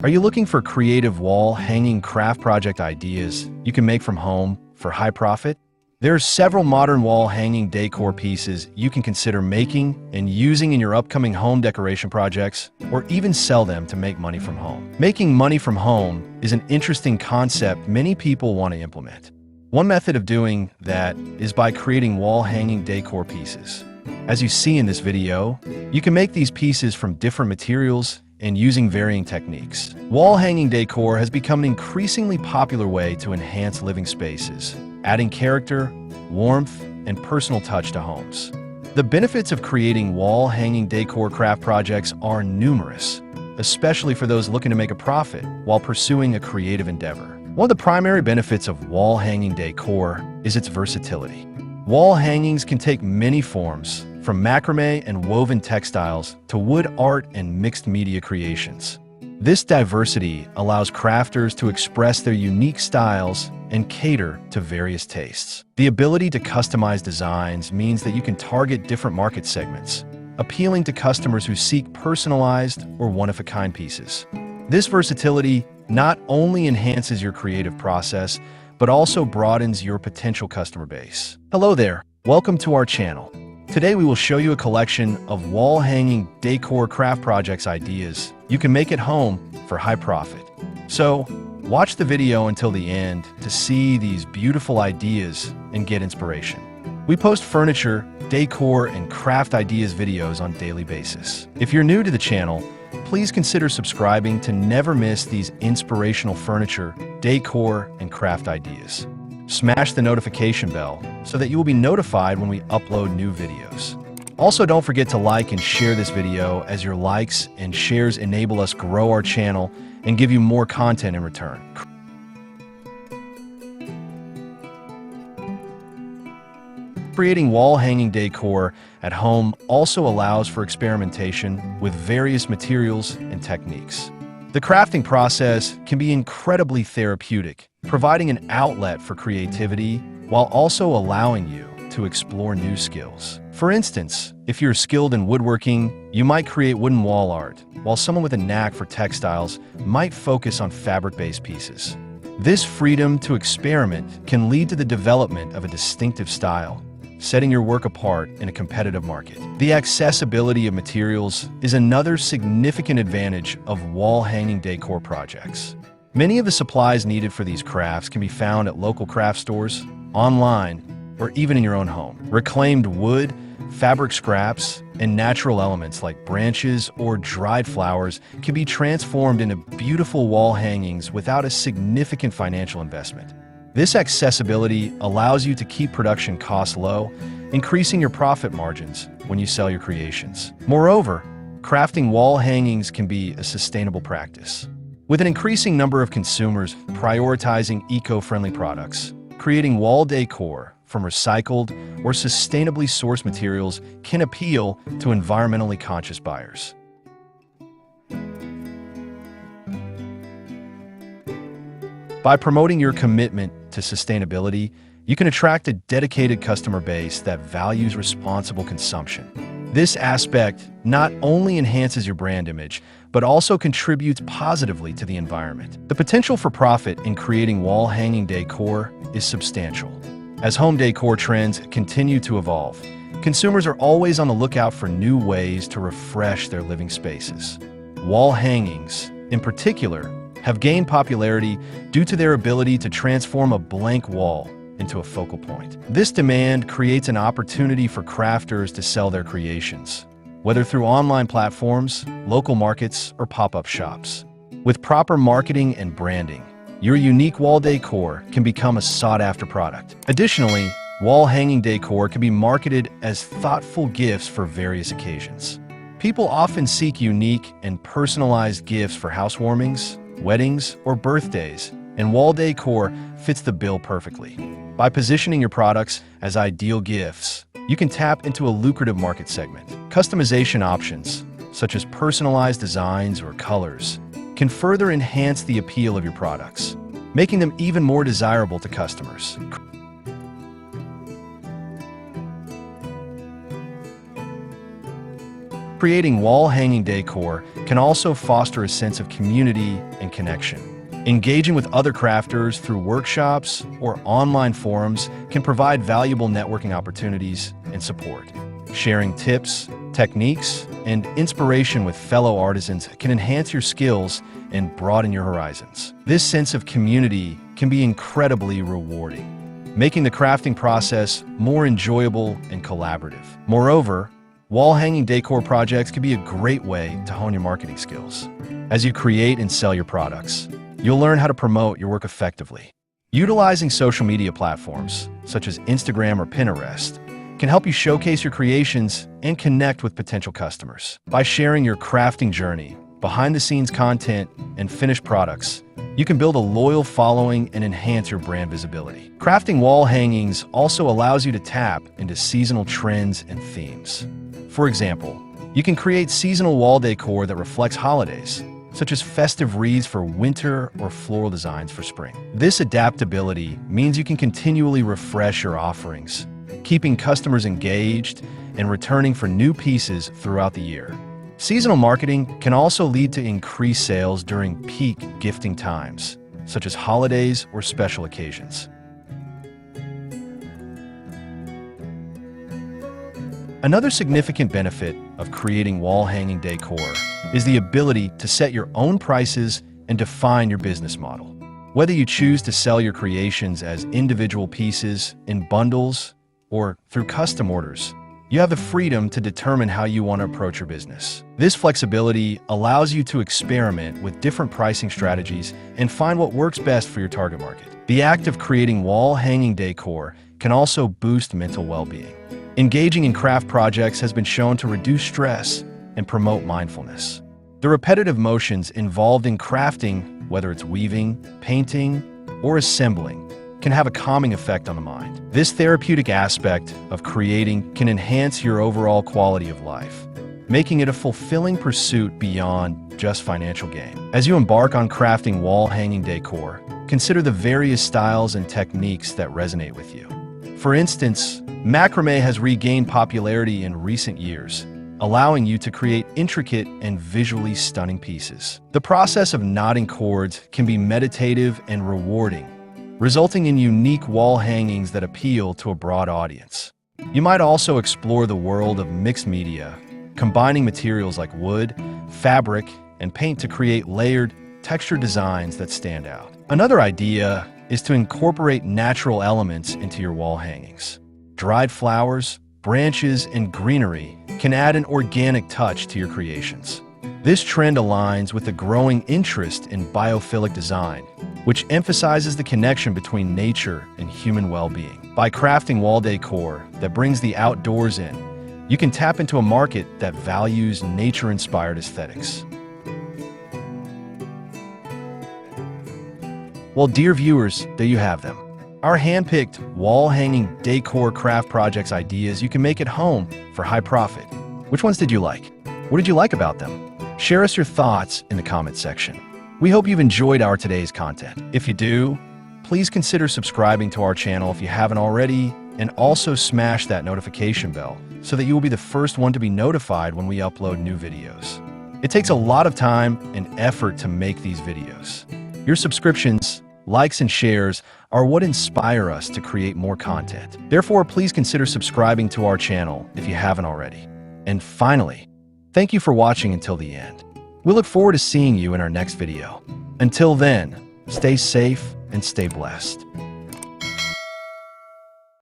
Are you looking for creative wall hanging craft project ideas you can make from home for high profit? There are several modern wall hanging decor pieces you can consider making and using in your upcoming home decoration projects, or even sell them to make money from home. Making money from home is an interesting concept many people want to implement. One method of doing that is by creating wall hanging decor pieces. As you see in this video, you can make these pieces from different materials and using varying techniques. Wall hanging decor has become an increasingly popular way to enhance living spaces, adding character, warmth, and personal touch to homes. The benefits of creating wall hanging decor craft projects are numerous, especially for those looking to make a profit while pursuing a creative endeavor. One of the primary benefits of wall hanging decor is its versatility. Wall hangings can take many forms, from macrame and woven textiles to wood art and mixed media creations. This diversity allows crafters to express their unique styles and cater to various tastes. The ability to customize designs means that you can target different market segments, appealing to customers who seek personalized or one-of-a-kind pieces. This versatility not only enhances your creative process, but also broadens your potential customer base. Hello there, welcome to our channel. Today we will show you a collection of wall-hanging decor craft projects ideas you can make at home for high profit. So, watch the video until the end to see these beautiful ideas and get inspiration. We post furniture, decor, and craft ideas videos on a daily basis. If you're new to the channel, please consider subscribing to never miss these inspirational furniture, decor, and craft ideas. Smash the notification bell so that you will be notified when we upload new videos. Also, don't forget to like and share this video, as your likes and shares enable us grow our channel and give you more content in return. Creating wall-hanging decor at home also allows for experimentation with various materials and techniques. The crafting process can be incredibly therapeutic, providing an outlet for creativity while also allowing you to explore new skills. For instance, if you're skilled in woodworking, you might create wooden wall art, while someone with a knack for textiles might focus on fabric-based pieces. This freedom to experiment can lead to the development of a distinctive style, setting your work apart in a competitive market. The accessibility of materials is another significant advantage of wall-hanging decor projects. Many of the supplies needed for these crafts can be found at local craft stores, online, or even in your own home. Reclaimed wood, fabric scraps, and natural elements like branches or dried flowers can be transformed into beautiful wall hangings without a significant financial investment. This accessibility allows you to keep production costs low, increasing your profit margins when you sell your creations. Moreover, crafting wall hangings can be a sustainable practice. With an increasing number of consumers prioritizing eco-friendly products, creating wall decor from recycled or sustainably sourced materials can appeal to environmentally conscious buyers. By promoting your commitment to sustainability, you can attract a dedicated customer base that values responsible consumption. This aspect not only enhances your brand image, but also contributes positively to the environment. The potential for profit in creating wall-hanging decor is substantial. As home decor trends continue to evolve, consumers are always on the lookout for new ways to refresh their living spaces. Wall hangings, in particular, have gained popularity due to their ability to transform a blank wall into a focal point. This demand creates an opportunity for crafters to sell their creations, whether through online platforms, local markets, or pop-up shops. With proper marketing and branding, your unique wall decor can become a sought-after product. Additionally, wall-hanging decor can be marketed as thoughtful gifts for various occasions. People often seek unique and personalized gifts for housewarmings, weddings, or birthdays, and wall decor fits the bill perfectly. By positioning your products as ideal gifts, you can tap into a lucrative market segment. Customization options, such as personalized designs or colors, can further enhance the appeal of your products, making them even more desirable to customers. Creating wall-hanging decor can also foster a sense of community and connection. Engaging with other crafters through workshops or online forums can provide valuable networking opportunities and support. Sharing tips, techniques, and inspiration with fellow artisans can enhance your skills and broaden your horizons. This sense of community can be incredibly rewarding, making the crafting process more enjoyable and collaborative. Moreover, wall-hanging decor projects can be a great way to hone your marketing skills. As you create and sell your products, you'll learn how to promote your work effectively. Utilizing social media platforms, such as Instagram or Pinterest, can help you showcase your creations and connect with potential customers. By sharing your crafting journey, behind-the-scenes content, and finished products, you can build a loyal following and enhance your brand visibility. Crafting wall hangings also allows you to tap into seasonal trends and themes. For example, you can create seasonal wall decor that reflects holidays, such as festive wreaths for winter or floral designs for spring. This adaptability means you can continually refresh your offerings, keeping customers engaged and returning for new pieces throughout the year. Seasonal marketing can also lead to increased sales during peak gifting times, such as holidays or special occasions. Another significant benefit of creating wall-hanging decor is the ability to set your own prices and define your business model. Whether you choose to sell your creations as individual pieces, in bundles, or through custom orders, you have the freedom to determine how you want to approach your business. This flexibility allows you to experiment with different pricing strategies and find what works best for your target market. The act of creating wall-hanging decor can also boost mental well-being. Engaging in craft projects has been shown to reduce stress and promote mindfulness. The repetitive motions involved in crafting, whether it's weaving, painting, or assembling, can have a calming effect on the mind. This therapeutic aspect of creating can enhance your overall quality of life, making it a fulfilling pursuit beyond just financial gain. As you embark on crafting wall-hanging decor, consider the various styles and techniques that resonate with you. For instance, macrame has regained popularity in recent years, allowing you to create intricate and visually stunning pieces. The process of knotting cords can be meditative and rewarding, resulting in unique wall hangings that appeal to a broad audience. You might also explore the world of mixed media, combining materials like wood, fabric, and paint to create layered, textured designs that stand out. Another idea is to incorporate natural elements into your wall hangings. Dried flowers, branches, and greenery can add an organic touch to your creations. This trend aligns with the growing interest in biophilic design, which emphasizes the connection between nature and human well-being. By crafting wall decor that brings the outdoors in, you can tap into a market that values nature-inspired aesthetics. Well, dear viewers, there you have them. Our hand-picked wall-hanging decor craft projects ideas you can make at home for high profit. Which ones did you like? What did you like about them? Share us your thoughts in the comments section. We hope you've enjoyed our today's content. If you do, please consider subscribing to our channel if you haven't already, and also smash that notification bell so that you will be the first one to be notified when we upload new videos. It takes a lot of time and effort to make these videos. Your subscriptions, likes, and shares are what inspire us to create more content. Therefore, please consider subscribing to our channel if you haven't already. And finally, thank you for watching until the end. We look forward to seeing you in our next video. Until then, stay safe and stay blessed.